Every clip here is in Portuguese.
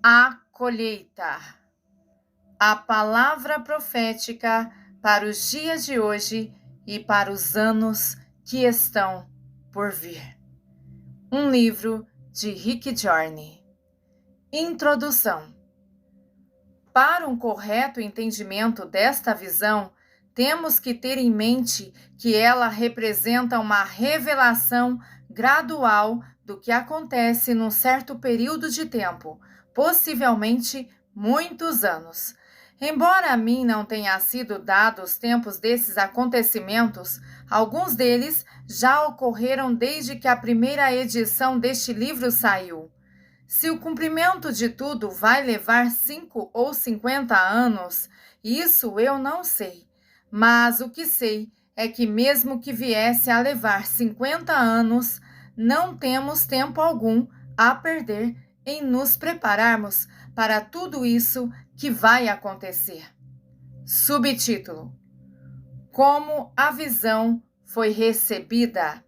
A colheita. A palavra profética para os dias de hoje e para os anos que estão por vir. Um livro de Rick Joyner. Introdução. Para um correto entendimento desta visão, temos que ter em mente que ela representa uma revelação gradual do que acontece num certo período de tempo, possivelmente muitos anos. Embora a mim não tenha sido dado os tempos desses acontecimentos, alguns deles já ocorreram desde que a primeira edição deste livro saiu. Se o cumprimento de tudo vai levar 5 ou 50 anos, isso eu não sei. Mas o que sei é que mesmo que viesse a levar 50 anos, não temos tempo algum a perder em nos prepararmos para tudo isso que vai acontecer. Subtítulo: Como a visão foi recebida.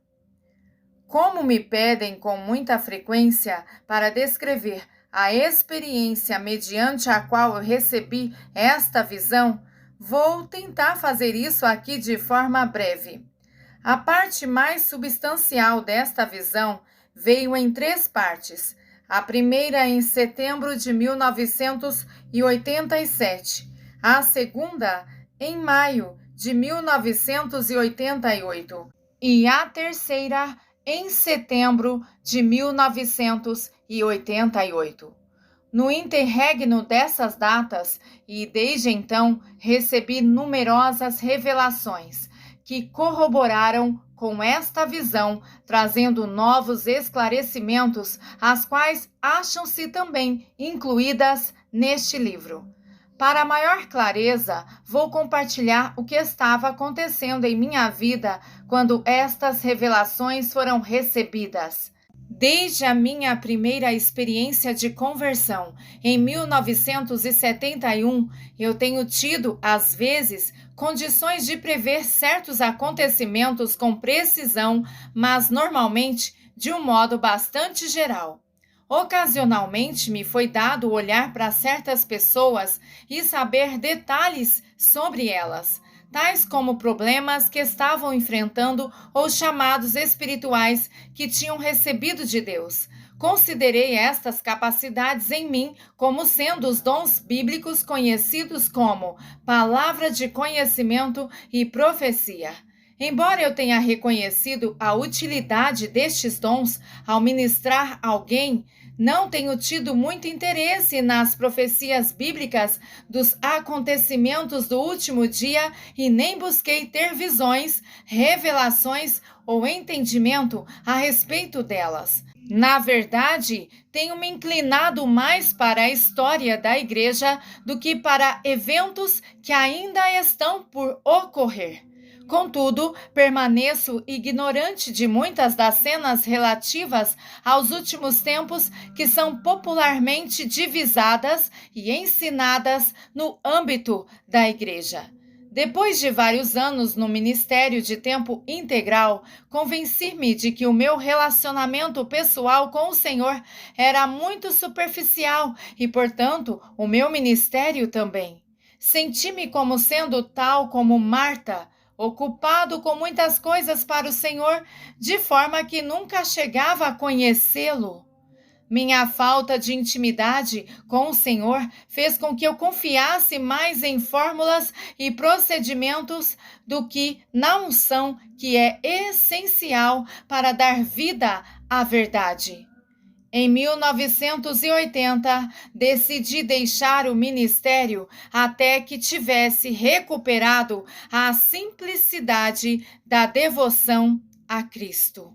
Como me pedem com muita frequência para descrever a experiência mediante a qual eu recebi esta visão, vou tentar fazer isso aqui de forma breve. A parte mais substancial desta visão veio em 3 partes. A primeira em setembro de 1987, a segunda em maio de 1988 e a terceira em setembro de 1988. No interregno dessas datas, e desde então, recebi numerosas revelações que corroboraram com esta visão, trazendo novos esclarecimentos, as quais acham-se também incluídas neste livro. Para maior clareza, vou compartilhar o que estava acontecendo em minha vida quando estas revelações foram recebidas. Desde a minha primeira experiência de conversão, em 1971, eu tenho tido, às vezes, condições de prever certos acontecimentos com precisão, mas normalmente de um modo bastante geral. Ocasionalmente me foi dado olhar para certas pessoas e saber detalhes sobre elas, tais como problemas que estavam enfrentando ou chamados espirituais que tinham recebido de Deus. Considerei estas capacidades em mim como sendo os dons bíblicos conhecidos como palavra de conhecimento e profecia. Embora eu tenha reconhecido a utilidade destes dons ao ministrar alguém, não tenho tido muito interesse nas profecias bíblicas dos acontecimentos do último dia e nem busquei ter visões, revelações ou entendimento a respeito delas. Na verdade, tenho me inclinado mais para a história da igreja do que para eventos que ainda estão por ocorrer. Contudo, permaneço ignorante de muitas das cenas relativas aos últimos tempos que são popularmente divisadas e ensinadas no âmbito da igreja. Depois de vários anos no ministério de tempo integral, convenci-me de que o meu relacionamento pessoal com o Senhor era muito superficial e, portanto, o meu ministério também. Senti-me como sendo tal como Marta, ocupado com muitas coisas para o Senhor, de forma que nunca chegava a conhecê-lo. Minha falta de intimidade com o Senhor fez com que eu confiasse mais em fórmulas e procedimentos do que na unção que é essencial para dar vida à verdade. Em 1980, decidi deixar o ministério até que tivesse recuperado a simplicidade da devoção a Cristo.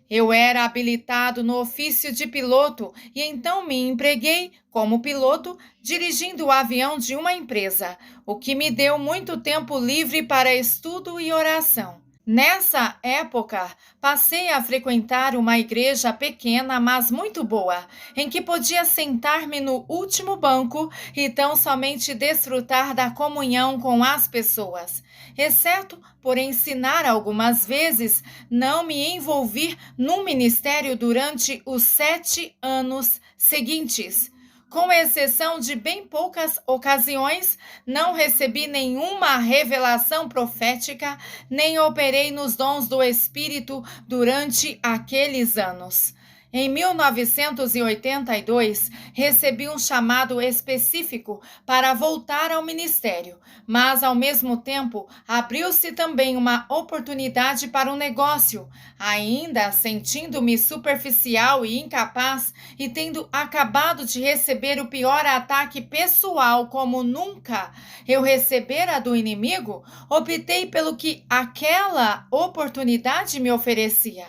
Eu era habilitado no ofício de piloto e então me empreguei como piloto dirigindo o avião de uma empresa, o que me deu muito tempo livre para estudo e oração. Nessa época, passei a frequentar uma igreja pequena, mas muito boa, em que podia sentar-me no último banco e tão somente desfrutar da comunhão com as pessoas. Exceto por ensinar algumas vezes, não me envolvi no ministério durante os 7 anos seguintes. Com exceção de bem poucas ocasiões, não recebi nenhuma revelação profética, nem operei nos dons do Espírito durante aqueles anos. Em 1982, recebi um chamado específico para voltar ao ministério, mas, ao mesmo tempo, abriu-se também uma oportunidade para um negócio. Ainda sentindo-me superficial e incapaz, e tendo acabado de receber o pior ataque pessoal como nunca eu recebera do inimigo, optei pelo que aquela oportunidade me oferecia.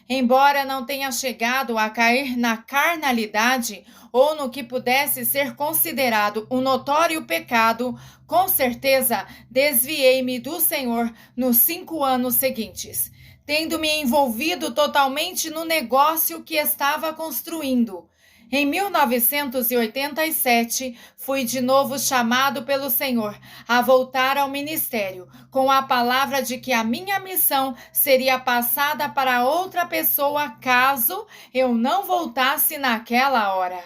Embora não tenha chegado a cair na carnalidade ou no que pudesse ser considerado um notório pecado, com certeza desviei-me do Senhor nos 5 anos seguintes, tendo-me envolvido totalmente no negócio que estava construindo. Em 1987, fui de novo chamado pelo Senhor a voltar ao ministério, com a palavra de que a minha missão seria passada para outra pessoa caso eu não voltasse naquela hora.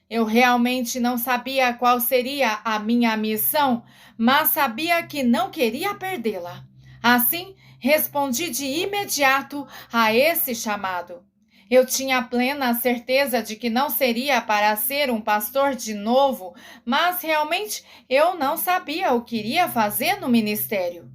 Eu realmente não sabia qual seria a minha missão, mas sabia que não queria perdê-la. Assim, respondi de imediato a esse chamado. Eu tinha plena certeza de que não seria para ser um pastor de novo, mas realmente eu não sabia o que iria fazer no ministério.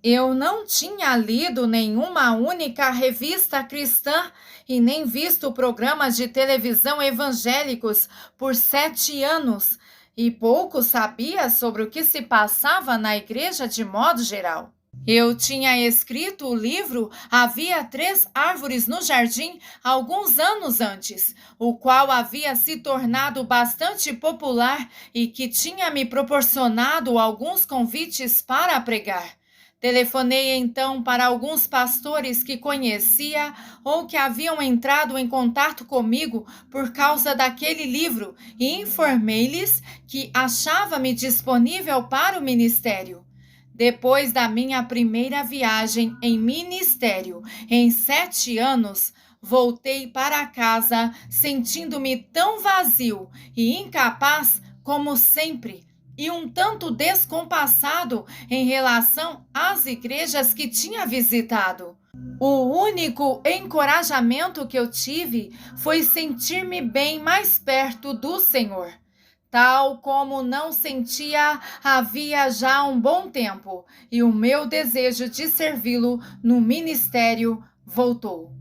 Eu não tinha lido nenhuma única revista cristã e nem visto programas de televisão evangélicos por 7 anos, e pouco sabia sobre o que se passava na igreja de modo geral. Eu tinha escrito o livro Havia 3 Árvores no Jardim alguns anos antes, o qual havia se tornado bastante popular e que tinha me proporcionado alguns convites para pregar. Telefonei então para alguns pastores que conhecia ou que haviam entrado em contato comigo por causa daquele livro e informei-lhes que achava-me disponível para o ministério. Depois da minha primeira viagem em ministério, em 7 anos, voltei para casa sentindo-me tão vazio e incapaz como sempre, e um tanto descompassado em relação às igrejas que tinha visitado. O único encorajamento que eu tive foi sentir-me bem mais perto do Senhor, tal como não sentia havia já um bom tempo, e o meu desejo de servi-lo no ministério voltou.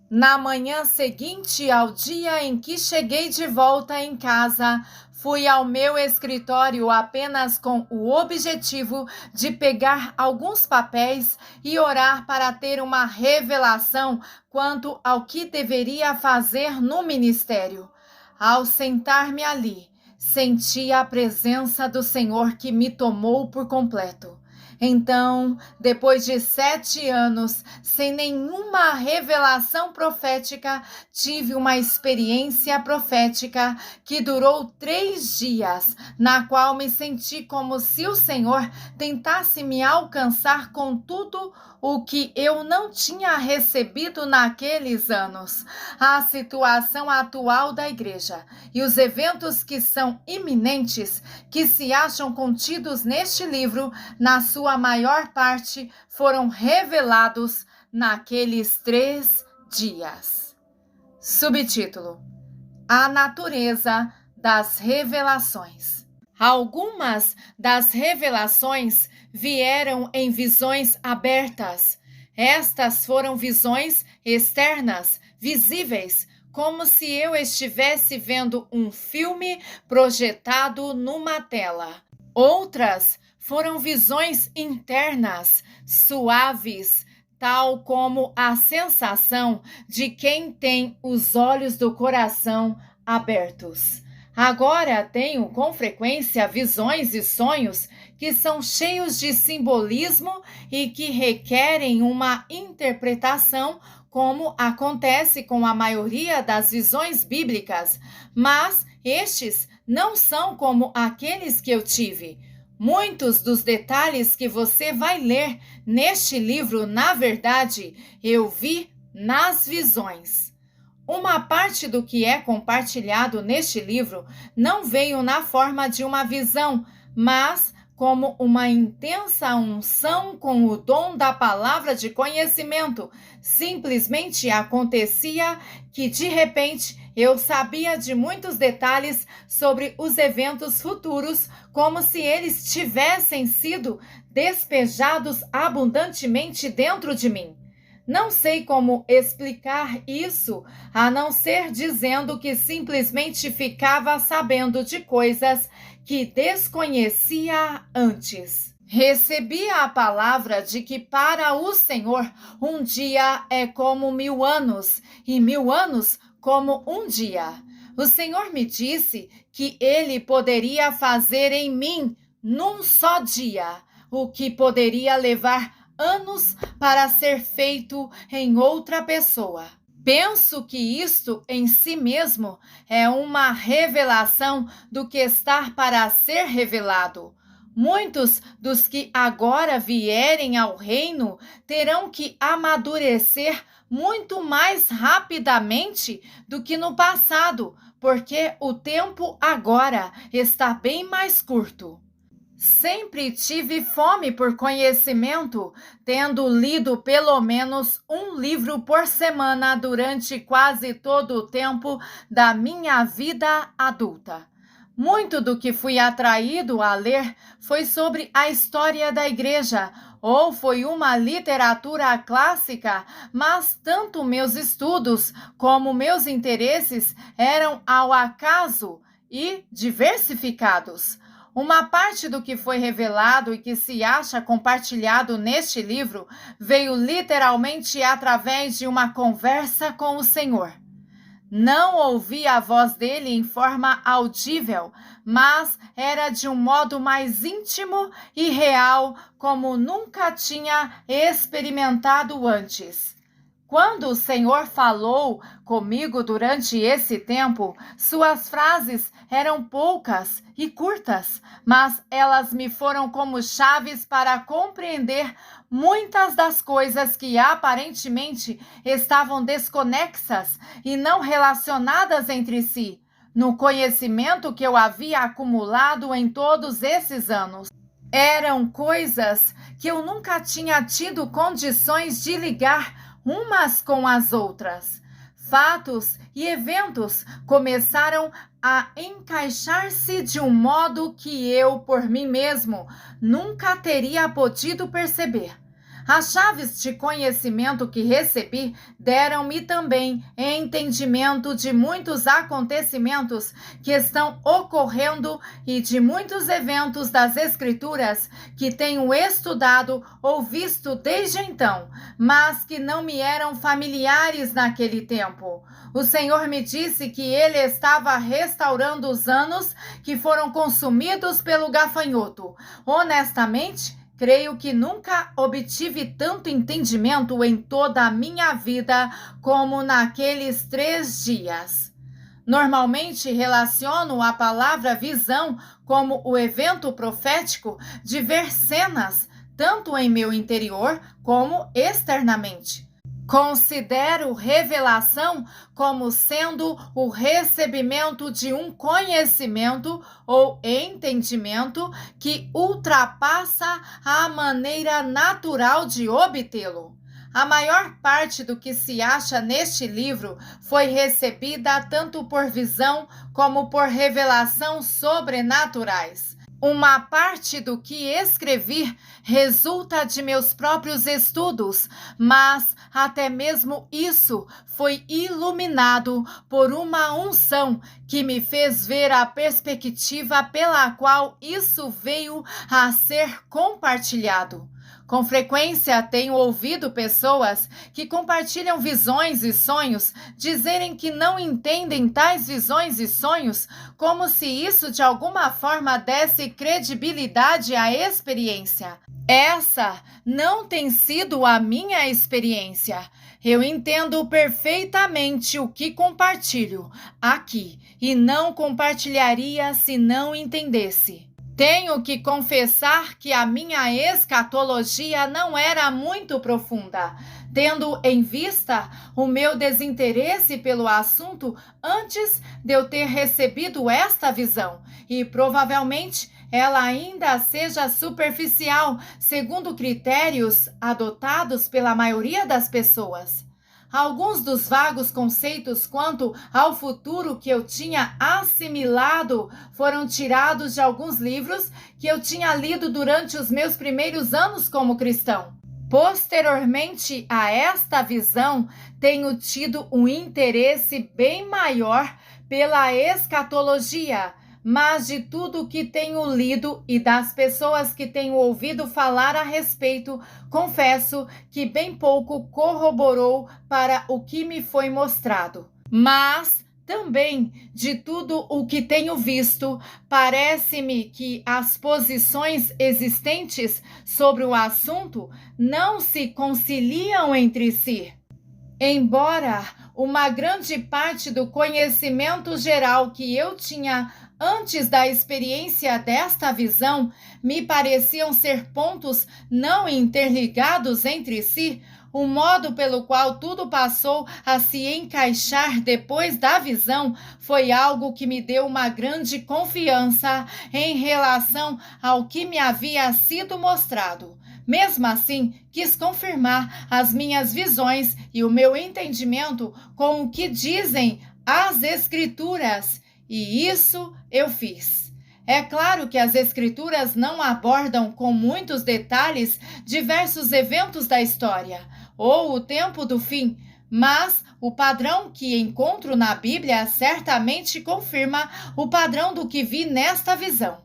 Na manhã seguinte ao dia em que cheguei de volta em casa, fui ao meu escritório apenas com o objetivo de pegar alguns papéis e orar para ter uma revelação quanto ao que deveria fazer no ministério. Ao sentar-me ali, senti a presença do Senhor que me tomou por completo. Então, depois de 7 anos, sem nenhuma revelação profética, tive uma experiência profética que durou 3 dias, na qual me senti como se o Senhor tentasse me alcançar com tudo o que eu não tinha recebido naqueles anos. A situação atual da igreja e os eventos que são iminentes, que se acham contidos neste livro, na sua maior parte, foram revelados naqueles 3 dias. Subtítulo: A natureza das revelações. Algumas das revelações vieram em visões abertas. Estas foram visões externas, visíveis, como se eu estivesse vendo um filme projetado numa tela. Outras foram visões internas, suaves, tal como a sensação de quem tem os olhos do coração abertos. Agora tenho com frequência visões e sonhos que são cheios de simbolismo e que requerem uma interpretação, como acontece com a maioria das visões bíblicas, mas estes não são como aqueles que eu tive. Muitos dos detalhes que você vai ler neste livro, na verdade, eu vi nas visões. Uma parte do que é compartilhado neste livro não veio na forma de uma visão, mas como uma intensa unção com o dom da palavra de conhecimento. Simplesmente acontecia que, de repente, eu sabia de muitos detalhes sobre os eventos futuros, como se eles tivessem sido despejados abundantemente dentro de mim. Não sei como explicar isso, a não ser dizendo que simplesmente ficava sabendo de coisas que desconhecia antes. Recebi a palavra de que para o Senhor um dia é como 1000 anos e 1000 anos como um dia. O Senhor me disse que Ele poderia fazer em mim, num só dia, o que poderia levar anos para ser feito em outra pessoa. Penso que isto em si mesmo é uma revelação do que está para ser revelado. Muitos dos que agora vierem ao reino terão que amadurecer muito mais rapidamente do que no passado, porque o tempo agora está bem mais curto. Sempre tive fome por conhecimento, tendo lido pelo menos um livro por semana durante quase todo o tempo da minha vida adulta. Muito do que fui atraído a ler foi sobre a história da igreja, ou foi uma literatura clássica, mas tanto meus estudos como meus interesses eram ao acaso e diversificados. Uma parte do que foi revelado e que se acha compartilhado neste livro veio literalmente através de uma conversa com o Senhor. Não ouvi a voz dele em forma audível, mas era de um modo mais íntimo e real, como nunca tinha experimentado antes. Quando o Senhor falou comigo durante esse tempo, suas frases eram poucas e curtas, mas elas me foram como chaves para compreender muitas das coisas que aparentemente estavam desconexas e não relacionadas entre si, no conhecimento que eu havia acumulado em todos esses anos. Eram coisas que eu nunca tinha tido condições de ligar umas com as outras. Fatos e eventos começaram a encaixar-se de um modo que eu, por mim mesmo, nunca teria podido perceber. As chaves de conhecimento que recebi deram-me também entendimento de muitos acontecimentos que estão ocorrendo e de muitos eventos das Escrituras que tenho estudado ou visto desde então, mas que não me eram familiares naquele tempo. O Senhor me disse que Ele estava restaurando os anos que foram consumidos pelo gafanhoto. Honestamente, creio que nunca obtive tanto entendimento em toda a minha vida como naqueles 3 dias. Normalmente relaciono a palavra visão como o evento profético de ver cenas, tanto em meu interior como externamente. Considero revelação como sendo o recebimento de um conhecimento ou entendimento que ultrapassa a maneira natural de obtê-lo. A maior parte do que se acha neste livro foi recebida tanto por visão como por revelação sobrenaturais. Uma parte do que escrevi resulta de meus próprios estudos, mas até mesmo isso foi iluminado por uma unção que me fez ver a perspectiva pela qual isso veio a ser compartilhado. Com frequência tenho ouvido pessoas que compartilham visões e sonhos dizerem que não entendem tais visões e sonhos, como se isso de alguma forma desse credibilidade à experiência. Essa não tem sido a minha experiência. Eu entendo perfeitamente o que compartilho aqui e não compartilharia se não entendesse. Tenho que confessar que a minha escatologia não era muito profunda. tendo em vista o meu desinteresse pelo assunto antes de eu ter recebido esta visão, e provavelmente ela ainda seja superficial, segundo critérios adotados pela maioria das pessoas. Alguns dos vagos conceitos quanto ao futuro que eu tinha assimilado foram tirados de alguns livros que eu tinha lido durante os meus primeiros anos como cristão. Posteriormente a esta visão, tenho tido um interesse bem maior pela escatologia, mas de tudo que tenho lido e das pessoas que tenho ouvido falar a respeito, confesso que bem pouco corroborou para o que me foi mostrado. Mas também, de tudo o que tenho visto, parece-me que as posições existentes sobre o assunto não se conciliam entre si. Embora uma grande parte do conhecimento geral que eu tinha antes da experiência desta visão me pareciam ser pontos não interligados entre si, o modo pelo qual tudo passou a se encaixar depois da visão foi algo que me deu uma grande confiança em relação ao que me havia sido mostrado. Mesmo assim, quis confirmar as minhas visões e o meu entendimento com o que dizem as Escrituras, e isso eu fiz. É claro que as Escrituras não abordam com muitos detalhes diversos eventos da história, ou o tempo do fim, mas o padrão que encontro na Bíblia certamente confirma o padrão do que vi nesta visão.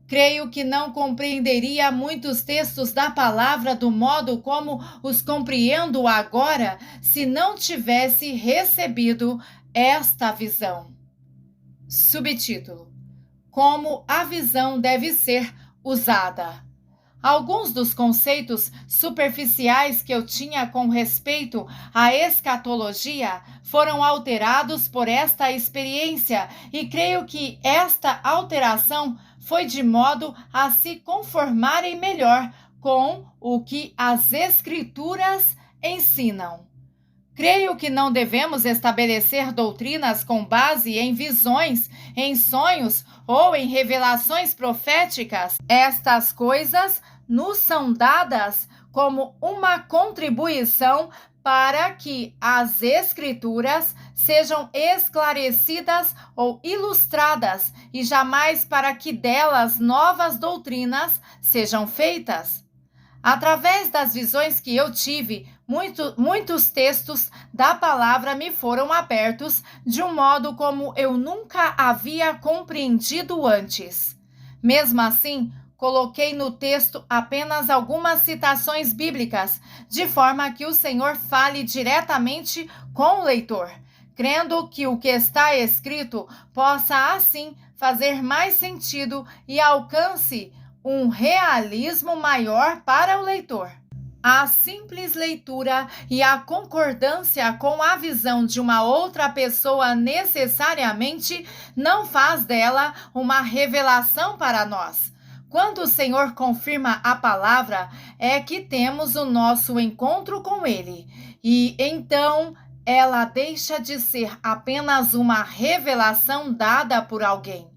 Creio que não compreenderia muitos textos da palavra do modo como os compreendo agora se não tivesse recebido esta visão. Subtítulo: Como a visão deve ser usada. Alguns dos conceitos superficiais que eu tinha com respeito à escatologia foram alterados por esta experiência, e creio que esta alteração foi de modo a se conformarem melhor com o que as Escrituras ensinam. Creio que não devemos estabelecer doutrinas com base em visões, em sonhos ou em revelações proféticas. Estas coisas nos são dadas como uma contribuição para que as Escrituras sejam esclarecidas ou ilustradas, e jamais para que delas novas doutrinas sejam feitas. Através das visões que eu tive, muitos textos da palavra me foram abertos de um modo como eu nunca havia compreendido antes. Mesmo assim, coloquei no texto apenas algumas citações bíblicas, de forma que o Senhor fale diretamente com o leitor, crendo que o que está escrito possa assim fazer mais sentido e alcance um realismo maior para o leitor. A simples leitura e a concordância com a visão de uma outra pessoa necessariamente não faz dela uma revelação para nós. Quando o Senhor confirma a palavra, é que temos o nosso encontro com Ele, e então ela deixa de ser apenas uma revelação dada por alguém.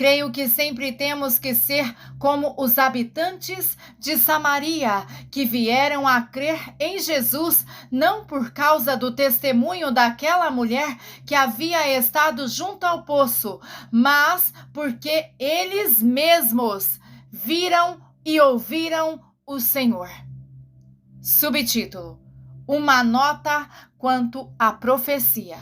Creio que sempre temos que ser como os habitantes de Samaria, que vieram a crer em Jesus, não por causa do testemunho daquela mulher que havia estado junto ao poço, mas porque eles mesmos viram e ouviram o Senhor. Subtítulo: Uma nota quanto à profecia.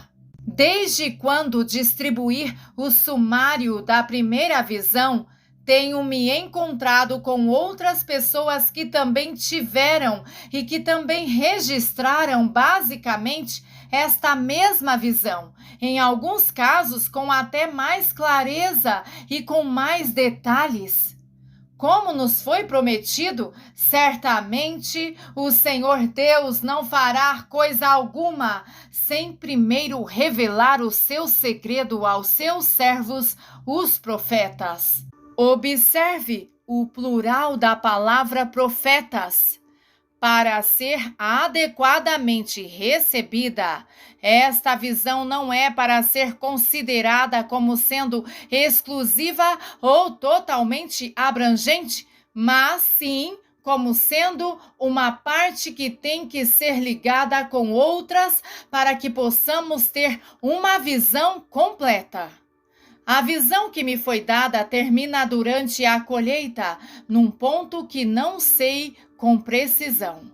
Desde quando distribuir o sumário da primeira visão, tenho me encontrado com outras pessoas que também tiveram e que também registraram basicamente esta mesma visão, em alguns casos com até mais clareza e com mais detalhes. Como nos foi prometido, certamente o Senhor Deus não fará coisa alguma sem primeiro revelar o seu segredo aos seus servos, os profetas. Observe o plural da palavra profetas. Para ser adequadamente recebida, esta visão não é para ser considerada como sendo exclusiva ou totalmente abrangente, mas sim como sendo uma parte que tem que ser ligada com outras para que possamos ter uma visão completa. A visão que me foi dada termina durante a colheita, num ponto que não sei com precisão.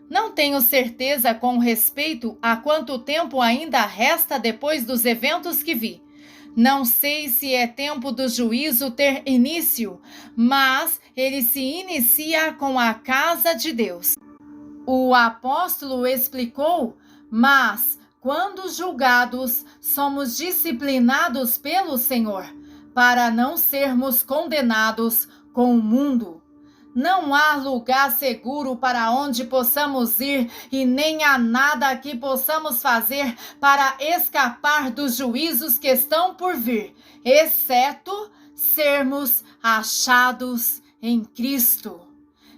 Não tenho certeza com respeito a quanto tempo ainda resta depois dos eventos que vi. Não sei se é tempo do juízo ter início, mas ele se inicia com a casa de Deus. O apóstolo explicou, mas quando julgados, somos disciplinados pelo Senhor, para não sermos condenados com o mundo. Não há lugar seguro para onde possamos ir e nem há nada que possamos fazer para escapar dos juízos que estão por vir, exceto sermos achados em Cristo.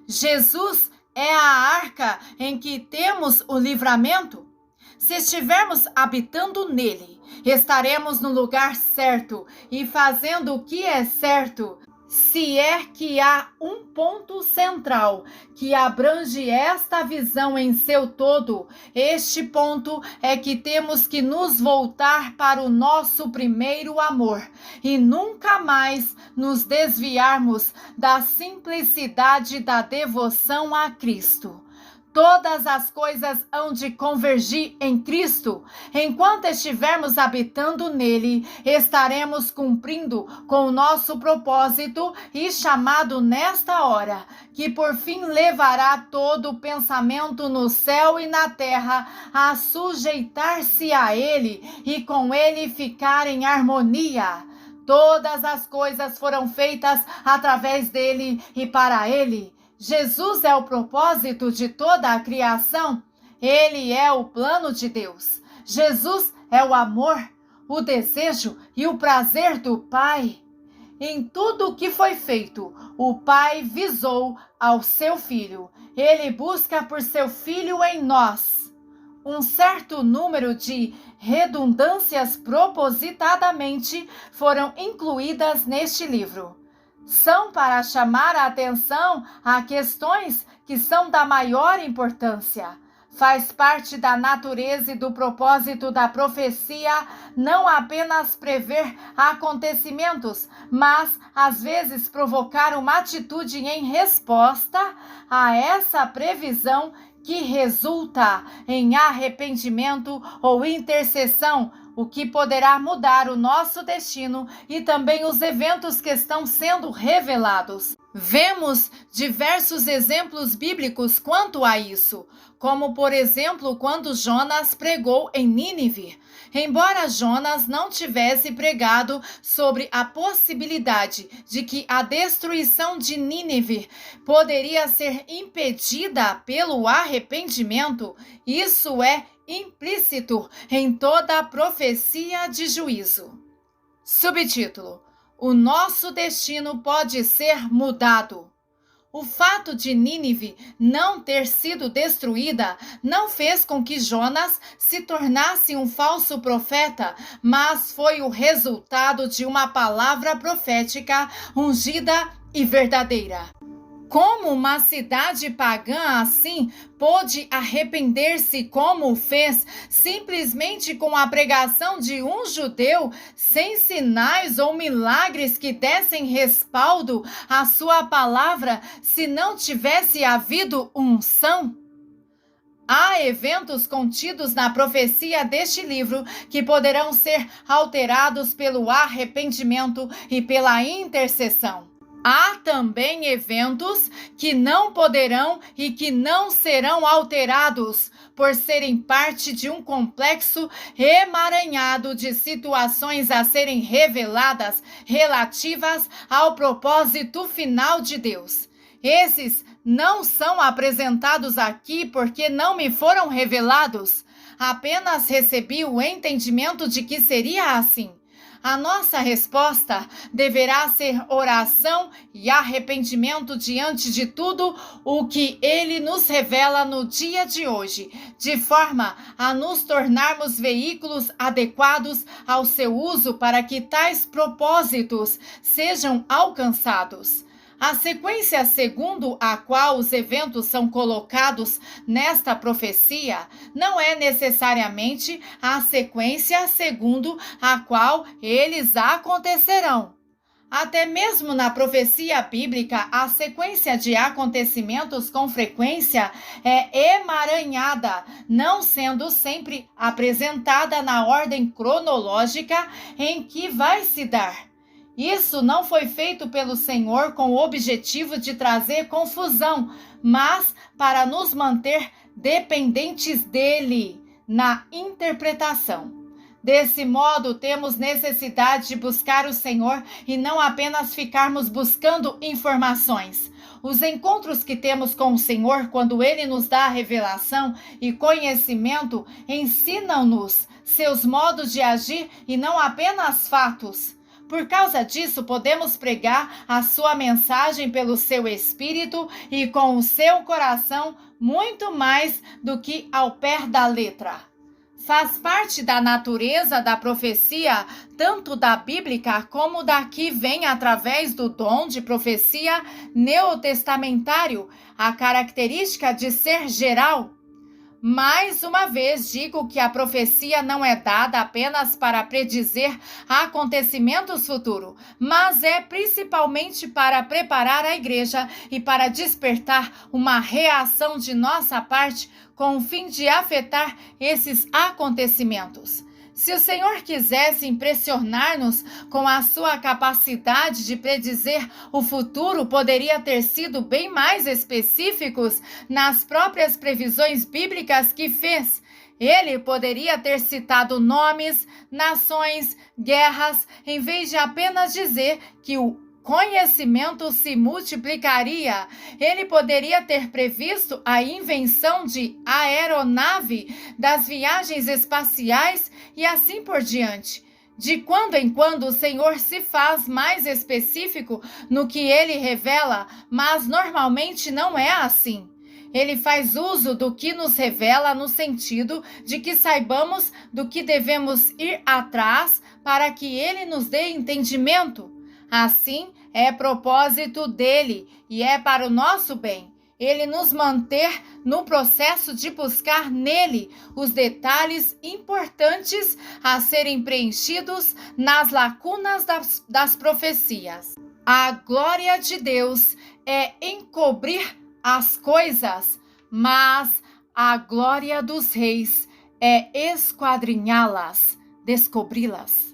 Jesus é a arca em que temos o livramento. Se estivermos habitando nele, estaremos no lugar certo e fazendo o que é certo. Se é que há um ponto central que abrange esta visão em seu todo, este ponto é que temos que nos voltar para o nosso primeiro amor e nunca mais nos desviarmos da simplicidade da devoção a Cristo. Todas as coisas hão de convergir em Cristo. Enquanto estivermos habitando nele, estaremos cumprindo com o nosso propósito e chamado nesta hora, que por fim levará todo o pensamento no céu e na terra a sujeitar-se a ele e com ele ficar em harmonia. Todas as coisas foram feitas através dele e para ele. Jesus é o propósito de toda a criação. Ele é o plano de Deus. Jesus é o amor, o desejo e o prazer do Pai. Em tudo o que foi feito, o Pai visou ao seu Filho. Ele busca por seu Filho em nós. Um certo número de redundâncias propositadamente foram incluídas neste livro. São para chamar a atenção a questões que são da maior importância. Faz parte da natureza e do propósito da profecia não apenas prever acontecimentos, mas às vezes provocar uma atitude em resposta a essa previsão que resulta em arrependimento ou intercessão, o que poderá mudar o nosso destino e também os eventos que estão sendo revelados. Vemos diversos exemplos bíblicos quanto a isso, como por exemplo quando Jonas pregou em Nínive. Embora Jonas não tivesse pregado sobre a possibilidade de que a destruição de Nínive poderia ser impedida pelo arrependimento, isso é implícito em toda a profecia de juízo. Subtítulo: O nosso destino pode ser mudado. O fato de Nínive não ter sido destruída não fez com que Jonas se tornasse um falso profeta, mas foi o resultado de uma palavra profética ungida e verdadeira. Como uma cidade pagã assim pôde arrepender-se como o fez, simplesmente com a pregação de um judeu, sem sinais ou milagres que dessem respaldo à sua palavra, se não tivesse havido unção? Há eventos contidos na profecia deste livro que poderão ser alterados pelo arrependimento e pela intercessão. Há também eventos que não poderão e que não serão alterados por serem parte de um complexo emaranhado de situações a serem reveladas relativas ao propósito final de Deus. Esses não são apresentados aqui porque não me foram revelados. Apenas recebi o entendimento de que seria assim. A nossa resposta deverá ser oração e arrependimento diante de tudo o que Ele nos revela no dia de hoje, de forma a nos tornarmos veículos adequados ao seu uso para que tais propósitos sejam alcançados. A sequência segundo a qual os eventos são colocados nesta profecia não é necessariamente a sequência segundo a qual eles acontecerão. Até mesmo na profecia bíblica, a sequência de acontecimentos com frequência é emaranhada, não sendo sempre apresentada na ordem cronológica em que vai se dar. Isso não foi feito pelo Senhor com o objetivo de trazer confusão, mas para nos manter dependentes dele na interpretação. Desse modo, temos necessidade de buscar o Senhor e não apenas ficarmos buscando informações. Os encontros que temos com o Senhor, quando Ele nos dá revelação e conhecimento, ensinam-nos seus modos de agir e não apenas fatos. Por causa disso, podemos pregar a sua mensagem pelo seu espírito e com o seu coração muito mais do que ao pé da letra. Faz parte da natureza da profecia, tanto da bíblica como da que vem através do dom de profecia neotestamentário, a característica de ser geral. Mais uma vez digo que a profecia não é dada apenas para predizer acontecimentos futuros, mas é principalmente para preparar a igreja e para despertar uma reação de nossa parte com o fim de afetar esses acontecimentos. Se o Senhor quisesse impressionar-nos com a sua capacidade de predizer o futuro, poderia ter sido bem mais específicos nas próprias previsões bíblicas que fez. Ele poderia ter citado nomes, nações, guerras, em vez de apenas dizer que o conhecimento se multiplicaria. Ele poderia ter previsto a invenção de aeronave, das viagens espaciais e assim por diante. De quando em quando o Senhor se faz mais específico no que ele revela, mas normalmente não é assim. Ele faz uso do que nos revela no sentido de que saibamos do que devemos ir atrás para que ele nos dê entendimento. Assim, é propósito dele e é para o nosso bem. Ele nos manter no processo de buscar nele os detalhes importantes a serem preenchidos nas lacunas das profecias. A glória de Deus é encobrir as coisas, mas a glória dos reis é esquadrinhá-las, descobri-las.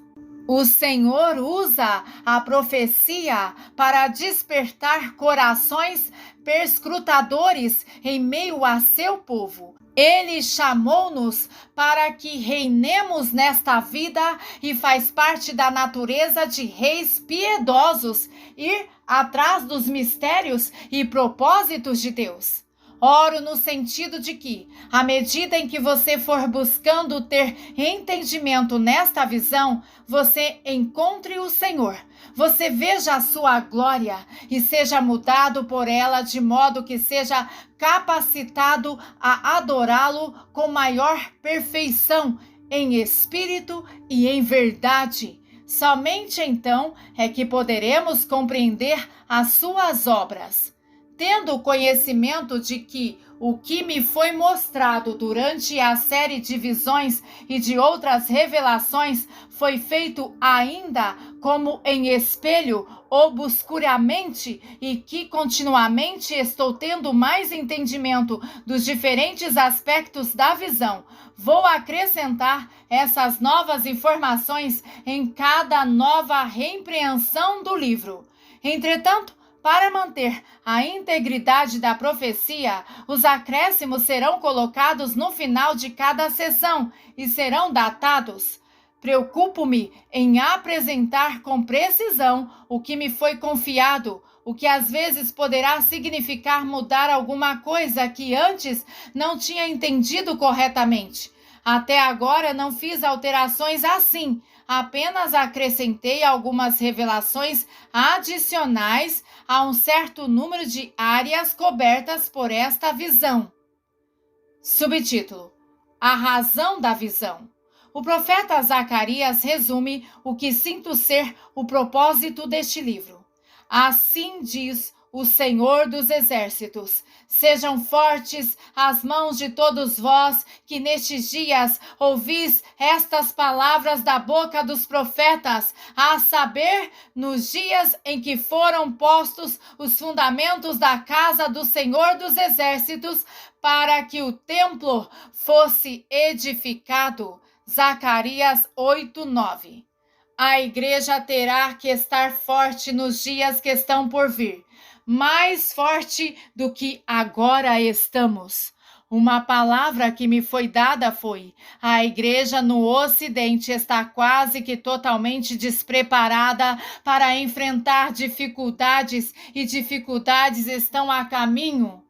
O Senhor usa a profecia para despertar corações perscrutadores em meio a seu povo. Ele chamou-nos para que reinemos nesta vida e faz parte da natureza de reis piedosos ir atrás dos mistérios e propósitos de Deus. Oro no sentido de que, à medida em que você for buscando ter entendimento nesta visão, você encontre o Senhor, você veja a sua glória e seja mudado por ela de modo que seja capacitado a adorá-lo com maior perfeição, em espírito e em verdade. Somente então é que poderemos compreender as suas obras. Tendo conhecimento de que o que me foi mostrado durante a série de visões e de outras revelações foi feito ainda como em espelho obscuramente e que continuamente estou tendo mais entendimento dos diferentes aspectos da visão, vou acrescentar essas novas informações em cada nova repreensão do livro. Entretanto, para manter a integridade da profecia, os acréscimos serão colocados no final de cada sessão e serão datados. Preocupo-me em apresentar com precisão o que me foi confiado, o que às vezes poderá significar mudar alguma coisa que antes não tinha entendido corretamente. Até agora não fiz alterações assim, apenas acrescentei algumas revelações adicionais a um certo número de áreas cobertas por esta visão. Subtítulo: A razão da visão. O profeta Zacarias resume o que sinto ser o propósito deste livro. Assim diz o Senhor dos Exércitos: sejam fortes as mãos de todos vós que nestes dias ouvis estas palavras da boca dos profetas, a saber, nos dias em que foram postos os fundamentos da casa do Senhor dos Exércitos, para que o templo fosse edificado. Zacarias 8:9. A igreja terá que estar forte nos dias que estão por vir, mais forte do que agora estamos. Uma palavra que me foi dada foi: a igreja no Ocidente está quase que totalmente despreparada para enfrentar dificuldades, e dificuldades estão a caminho.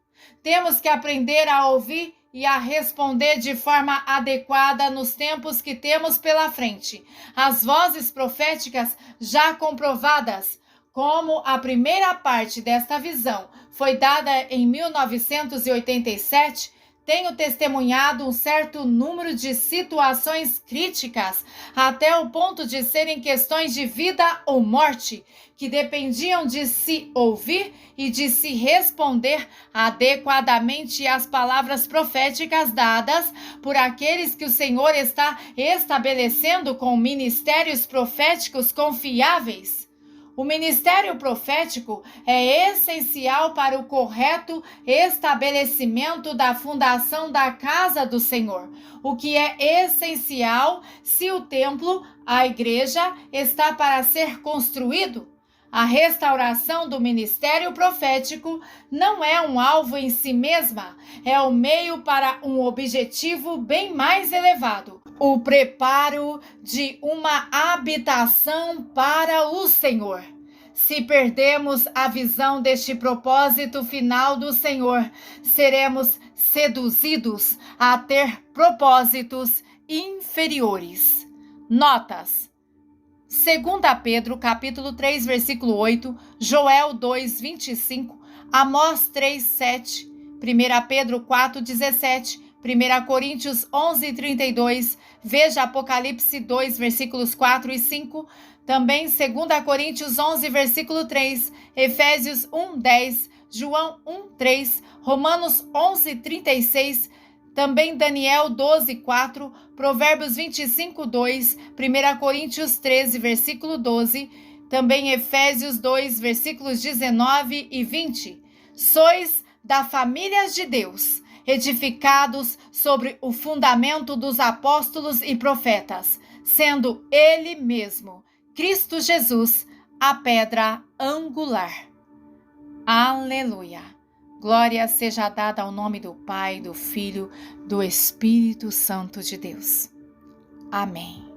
Temos que aprender a ouvir e a responder de forma adequada nos tempos que temos pela frente. As vozes proféticas já comprovadas, como a primeira parte desta visão foi dada em 1987, tenho testemunhado um certo número de situações críticas, até o ponto de serem questões de vida ou morte, que dependiam de se ouvir e de se responder adequadamente às palavras proféticas dadas por aqueles que o Senhor está estabelecendo com ministérios proféticos confiáveis. O ministério profético é essencial para o correto estabelecimento da fundação da casa do Senhor, o que é essencial se o templo, a igreja, está para ser construído. A restauração do ministério profético não é um alvo em si mesma, é o meio para um objetivo bem mais elevado: o preparo de uma habitação para o Senhor. Se perdermos a visão deste propósito final do Senhor, seremos seduzidos a ter propósitos inferiores. Notas: 2 Pedro, capítulo 3, versículo 8, Joel 2, 25, Amós 3, 7, 1 Pedro 4, 17, 1 Coríntios 11, 32, veja Apocalipse 2, versículos 4 e 5, também 2 Coríntios 11, versículo 3, Efésios 1, 10, João 1, 3, Romanos 11, 36, também Daniel 12, 4, Provérbios 25, 2, 1 Coríntios 13, versículo 12, também Efésios 2, versículos 19 e 20. Sois da família de Deus, edificados sobre o fundamento dos apóstolos e profetas, sendo Ele mesmo, Cristo Jesus, a pedra angular. Aleluia! Glória seja dada ao nome do Pai, do Filho, do Espírito Santo de Deus. Amém.